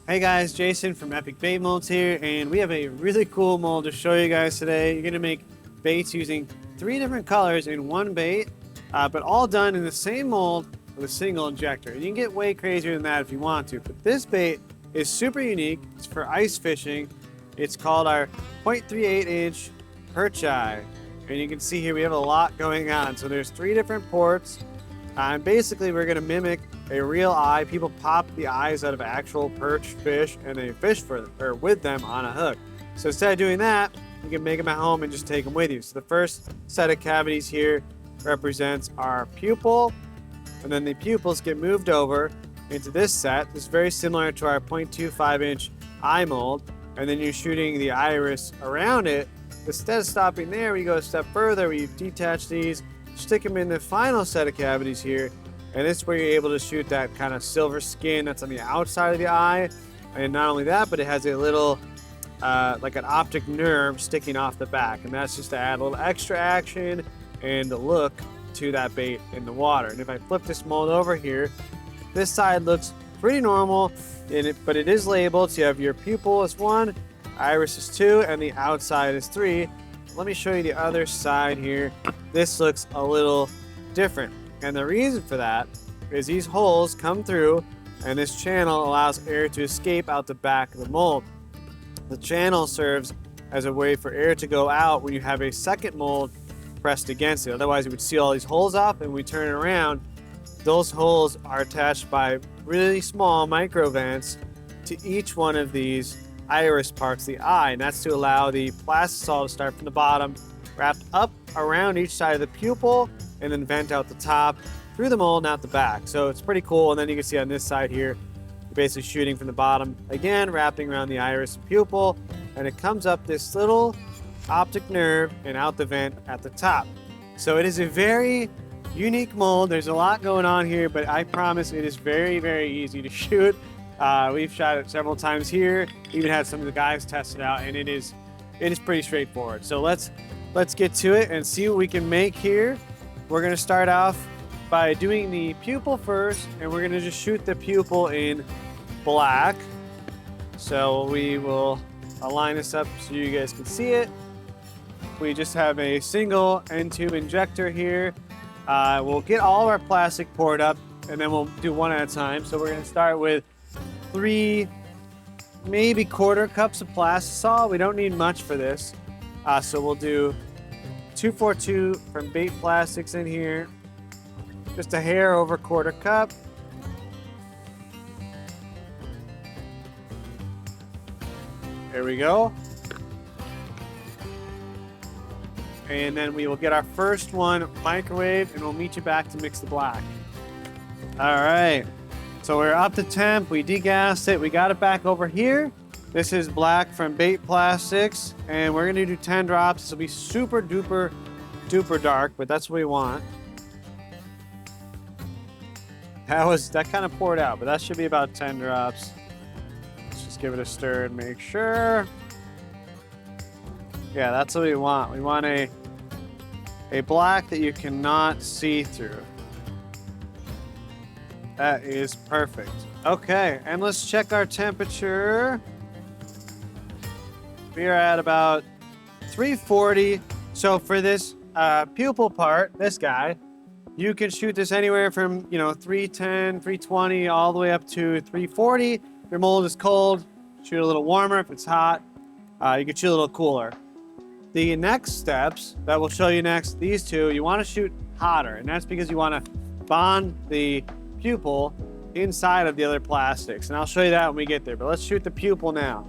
Hey guys, Jason from Epic Bait Molds here, and we have a really cool mold to show you guys today. You're gonna make baits using 3 different colors in one bait, but all done in the same mold with a single injector. You can get way crazier than that if you want to, but this bait is super unique. It's for ice fishing. It's called our 0.38 inch Perch Eye, and you can see here we have a lot going on. So there's 3 different ports, and basically we're gonna mimic a real eye. People pop the eyes out of actual perch fish and they fish for them, or with them on a hook. So instead of doing that, you can make them at home and just take them with you. So the first set of cavities here represents our pupil, and then the pupils get moved over into this set. This is very similar to our 0.25 inch eye mold, and then you're shooting the iris around it. Instead of stopping there, we go a step further where you detach these, stick them in the final set of cavities here, and this is where you're able to shoot that kind of silver skin that's on the outside of the eye. And not only that, but it has a little, like an optic nerve sticking off the back. And that's just to add a little extra action and look to that bait in the water. And if I flip this mold over here, this side looks pretty normal, but it is labeled. So you have your pupil is 1, iris is 2, and the outside is 3. Let me show you the other side here. This looks a little different. And the reason for that is these holes come through and this channel allows air to escape out the back of the mold. The channel serves as a way for air to go out when you have a second mold pressed against it. Otherwise you would seal all these holes off, and when we turn it around, those holes are attached by really small micro vents to each one of these iris parts, the eye, and that's to allow the plastisol to start from the bottom, wrapped up around each side of the pupil, and then vent out the top through the mold and out the back. So it's pretty cool. And then you can see on this side here, you're basically shooting from the bottom, again, wrapping around the iris and pupil, and it comes up this little optic nerve and out the vent at the top. So it is a very unique mold. There's a lot going on here, but I promise it is very, very easy to shoot. We've shot it several times here, even had some of the guys test it out, and it is pretty straightforward. So let's get to it and see what we can make here. We're gonna start off by doing the pupil first, and we're gonna just shoot the pupil in black. So we will align this up so you guys can see it. We just have a single end tube injector here. We'll get all of our plastic poured up, and then we'll do one at a time. So we're gonna start with 3, maybe quarter cups of plastisol. We don't need much for this. So we'll do 242 from Bait Plastics in here. Just a hair over quarter cup. There we go. And then we will get our first one microwaved, and we'll meet you back to mix the black. All right. So we're up to temp. We degassed it. We got it back over here. This is black from Bait Plastics, and we're gonna do 10 drops. This will be super duper dark, but that's what we want. That kind of poured out, but that should be about 10 drops. Let's just give it a stir and make sure. Yeah, that's what we want. We want a black that you cannot see through. That is perfect. Okay, and let's check our temperature. We are at about 340. So for this pupil part, this guy, you can shoot this anywhere from 310, 320, all the way up to 340. If your mold is cold, shoot a little warmer. If it's hot, you can shoot a little cooler. The next steps that we'll show you next, these two, you want to shoot hotter, and that's because you want to bond the pupil inside of the other plastics, and I'll show you that when we get there. But let's shoot the pupil now.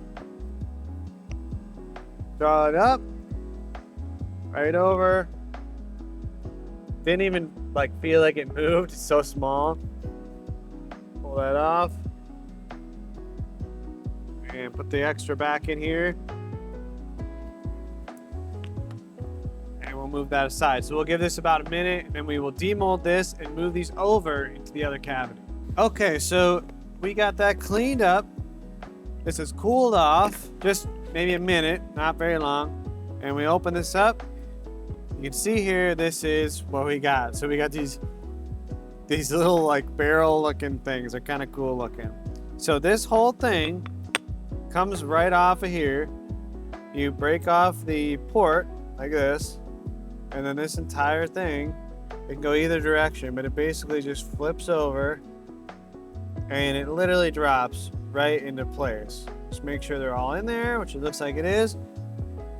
Draw it up, right over. Didn't even feel like it moved. It's so small. Pull that off, and put the extra back in here, and we'll move that aside. So we'll give this about a minute, and then we will demold this and move these over into the other cavity. Okay, so we got that cleaned up. This is cooled off, just maybe a minute, not very long. And we open this up. You can see here, this is what we got. So we got these little barrel looking things. They're kind of cool looking. So this whole thing comes right off of here. You break off the port like this, and then this entire thing, it can go either direction, but it basically just flips over and it literally drops right into place. Just make sure they're all in there, which it looks like it is,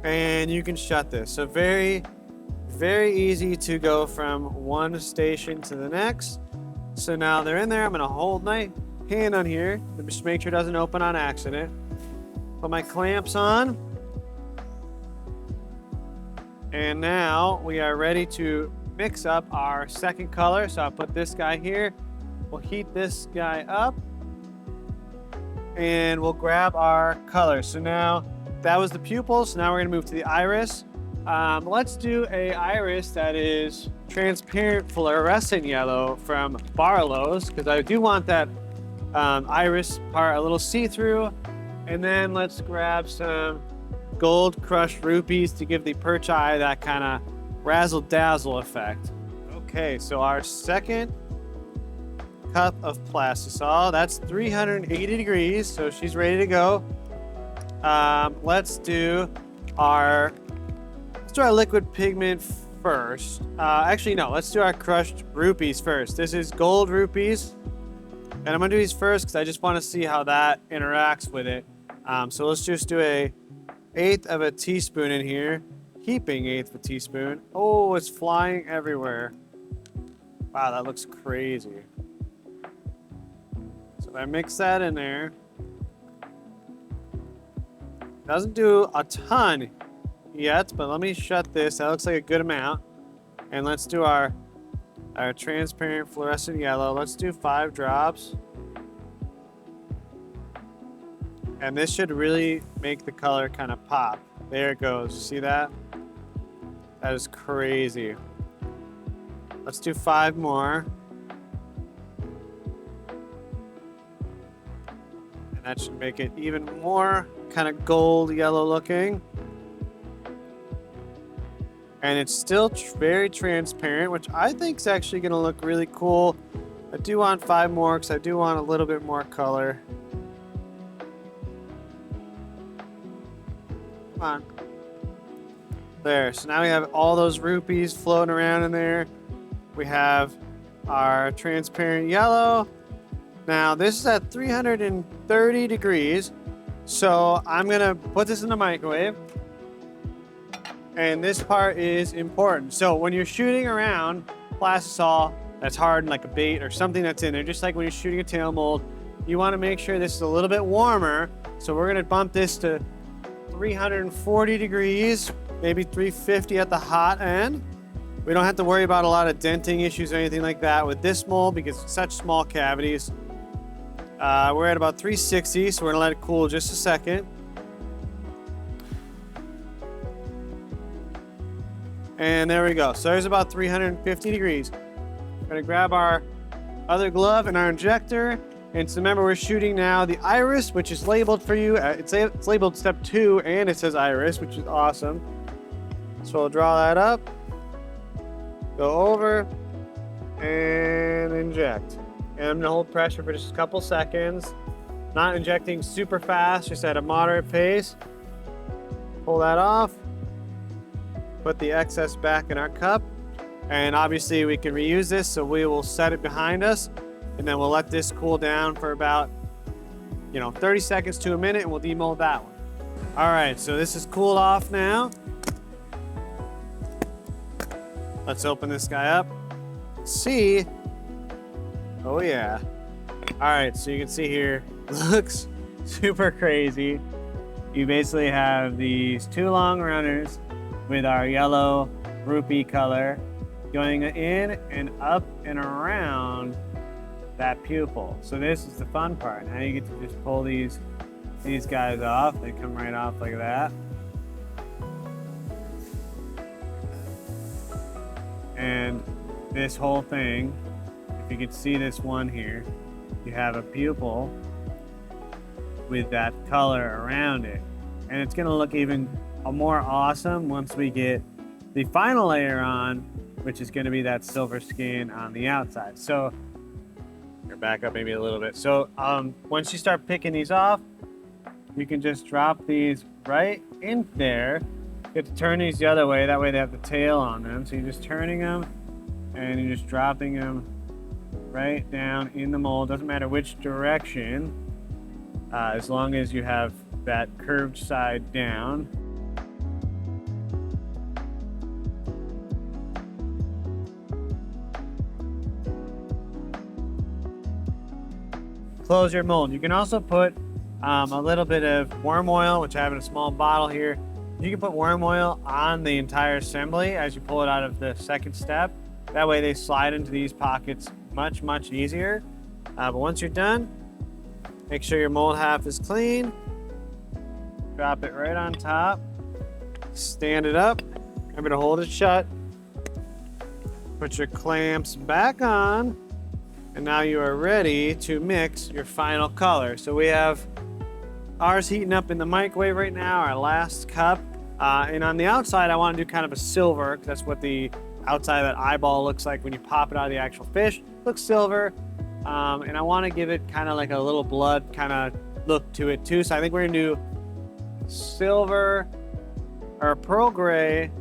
and you can shut this. So very, very easy to go from one station to the next. So now they're in there. I'm gonna hold my hand on here to just make sure it doesn't open on accident. Put my clamps on. And now we are ready to mix up our second color. So I'll put this guy here. We'll heat this guy up and we'll grab our color. So now that was the pupil. So now we're gonna move to the iris. Let's do a iris that is transparent fluorescent yellow from Barlow's, because I do want that iris part a little see-through. And then let's grab some gold crushed rupees to give the Perch Eye that kind of razzle-dazzle effect. Okay, so our second cup of plastisol, that's 380 degrees, so she's ready to go. Let's do our liquid pigment first. Actually, no, let's do our crushed rupees first. This is gold rupees, and I'm gonna do these first because I just want to see how that interacts with it. So let's just do a 1/8 of a teaspoon in here, heaping 1/8 of a teaspoon. Oh, it's flying everywhere. Wow, that looks crazy. So if I mix that in there, doesn't do a ton yet, but let me shut this. That looks like a good amount. And let's do our transparent fluorescent yellow. Let's do 5 drops. And this should really make the color kind of pop. There it goes. See that? That is crazy. Let's do 5 more. And that should make it even more kind of gold yellow looking. And it's still very transparent, which I think is actually going to look really cool. I do want 5 more because I do want a little bit more color. Come on. There, so now we have all those rupees floating around in there. We have our transparent yellow. Now this is at 330 degrees. So I'm gonna put this in the microwave. And this part is important. So when you're shooting around plastisol that's hard like a bait or something that's in there, just like when you're shooting a tail mold, you wanna make sure this is a little bit warmer. So we're gonna bump this to 340 degrees, maybe 350 at the hot end. We don't have to worry about a lot of denting issues or anything like that with this mold because it's such small cavities. We're at about 360, so we're gonna let it cool just a second. And there we go. So there's about 350 degrees. We're gonna grab our other glove and our injector. And so remember, we're shooting now the iris, which is labeled for you. It's labeled step 2, and it says iris, which is awesome. So we'll draw that up, go over, and inject. And I'm gonna hold pressure for just a couple seconds. Not injecting super fast, just at a moderate pace. Pull that off. Put the excess back in our cup. And obviously we can reuse this, so we will set it behind us. And then we'll let this cool down for about, 30 seconds to a minute, and we'll demold that one. All right, so this is cooled off now. Let's open this guy up. See. Oh yeah. All right, so you can see here, looks super crazy. You basically have these 2 long runners with our yellow rupee color going in and up and around that pupil. So this is the fun part. Now you get to just pull these guys off. They come right off like that. And this whole thing, if you can see this one here, you have a pupil with that color around it. And it's gonna look even more awesome once we get the final layer on, which is gonna be that silver skin on the outside. So your back up maybe a little bit. So once you start picking these off, you can just drop these right in there. You have to turn these the other way, that way they have the tail on them. So you're just turning them and you're just dropping them right down in the mold. Doesn't matter which direction, as long as you have that curved side down. Close your mold. You can also put a little bit of worm oil, which I have in a small bottle here. You can put worm oil on the entire assembly as you pull it out of the second step. That way they slide into these pockets much easier. But once you're done, make sure your mold half is clean. Drop it right on top. Stand it up. Remember to hold it shut. Put your clamps back on. And now you are ready to mix your final color. So we have ours heating up in the microwave right now, our last cup. And on the outside, I want to do kind of a silver, because that's what the outside of that eyeball looks like when you pop it out of the actual fish. Looks silver. And I want to give it kind of like a little blood kind of look to it too. So I think we're going to do silver or pearl gray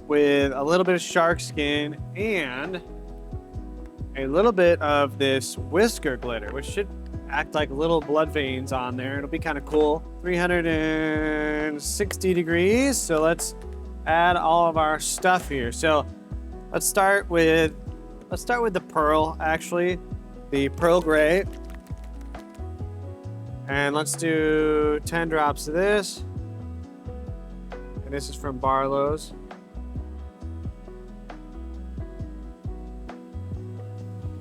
with a little bit of shark skin and a little bit of this whisker glitter, which should act like little blood veins on there. It'll be kind of cool. 360 degrees. So let's add all of our stuff here. So let's start with the pearl, actually, the pearl gray. And let's do 10 drops of this. And this is from Barlow's.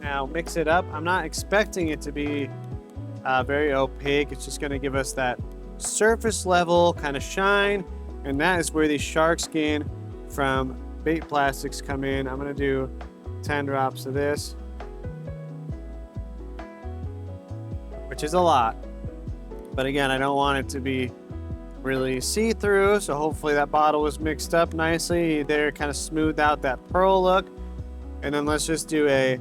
Now mix it up. I'm not expecting it to be very opaque. It's just going to give us that surface level kind of shine, and that is where the shark skin from Bait Plastics come in. I'm going to do 10 drops of this, which is a lot, but again, I don't want it to be really see-through, so hopefully that bottle was mixed up nicely there, kind of smoothed out that pearl look. And then let's just do a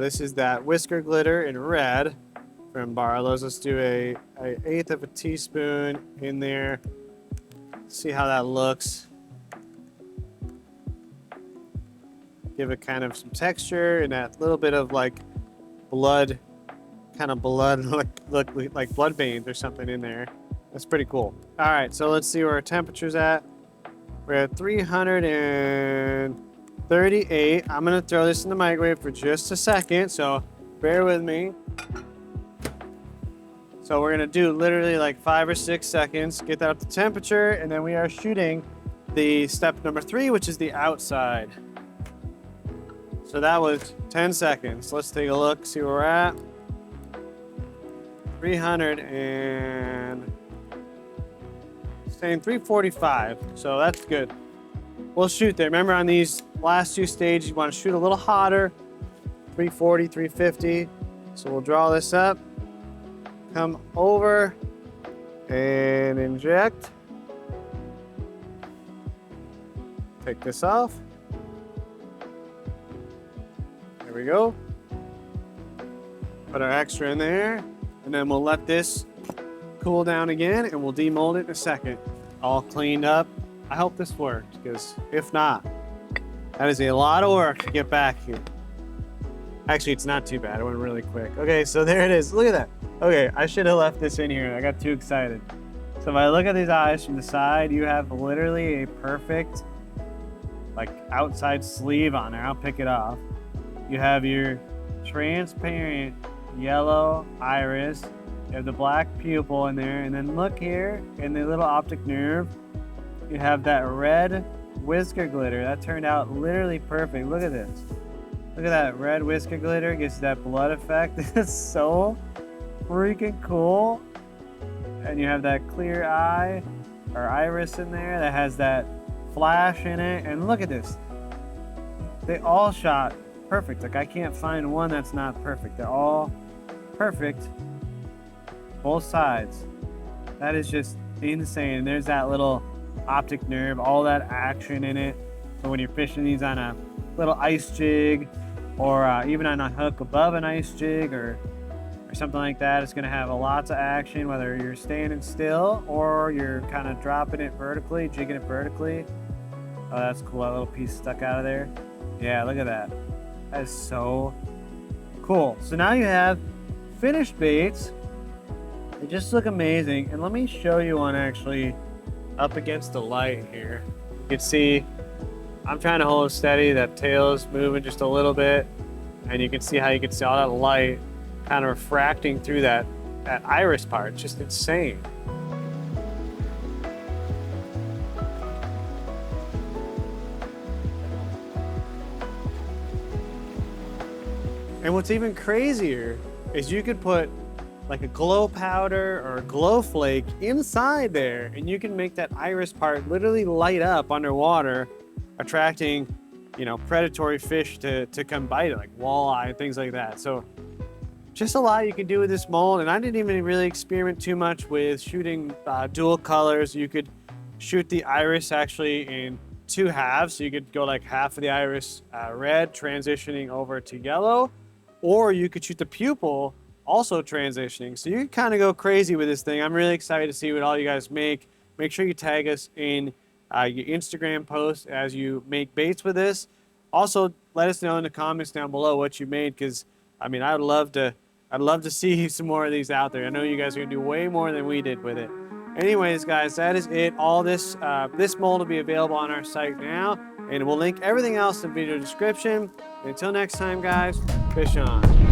this is that whisker glitter in red from Barlow's. Let's do a 1/8 of a teaspoon in there. See how that looks. Give it kind of some texture and that little bit of like blood, kind of blood, look like blood veins or something in there. That's pretty cool. All right, so let's see where our temperature's at. We're at 338. I'm gonna throw this in the microwave for just a second, so bear with me. So we're gonna do literally like 5 or 6 seconds, get that up to temperature, and then we are shooting the step number 3, which is the outside. So that was 10 seconds. Let's take a look, see where we're at. 345, so that's good. We'll shoot there. Remember, on these last 2 stages, you want to shoot a little hotter, 340, 350. So we'll draw this up, come over and inject. Take this off. There we go. Put our extra in there, and then we'll let this cool down again, and we'll demold it in a second. All cleaned up. I hope this worked, because if not, that is a lot of work to get back here. Actually, it's not too bad. It went really quick. Okay, so there it is. Look at that. Okay, I should have left this in here. I got too excited. So if I look at these eyes from the side, you have literally a perfect like outside sleeve on there. I'll pick it off. You have your transparent yellow iris. You have the black pupil in there, and then look here in the little optic nerve. You have that red whisker glitter. That turned out literally perfect. Look at this. Look at that red whisker glitter. Gives that blood effect. It's so freaking cool. And you have that clear eye or iris in there that has that flash in it. And look at this. They all shot perfect. Like, I can't find one that's not perfect. They're all perfect. Both sides. That is just insane. And there's that little optic nerve, all that action in it. So when you're fishing these on a little ice jig or even on a hook above an ice jig or something like that. It's going to have lots of action, whether you're standing still or you're kind of dropping it vertically, jigging it vertically. Oh, that's cool. That little piece stuck out of there. Yeah, look at that. That is so cool. So now you have finished baits. They just look amazing. And let me show you one actually up against the light here. You can see I'm trying to hold it steady. That tail is moving just a little bit. And you can see how you can see all that light kind of refracting through that iris part. It's just insane. And what's even crazier is you could put like a glow powder or a glow flake inside there, and you can make that iris part literally light up underwater, attracting, you know, predatory fish to come bite it, like walleye and things like that. So just a lot you can do with this mold. And I didn't even really experiment too much with shooting dual colors. You could shoot the iris actually in 2 halves. So you could go like half of the iris red, transitioning over to yellow, or you could shoot the pupil also transitioning. So you can kind of go crazy with this thing. I'm really excited to see what all you guys make. Make sure you tag us in your Instagram post as you make baits with this. Also, let us know in the comments down below what you made, because I mean, I'd love to see some more of these out there. I know you guys are gonna do way more than we did with it. Anyways, guys, that is it. All this mold will be available on our site now, and we'll link everything else in the video description. And until next time, guys, fish on.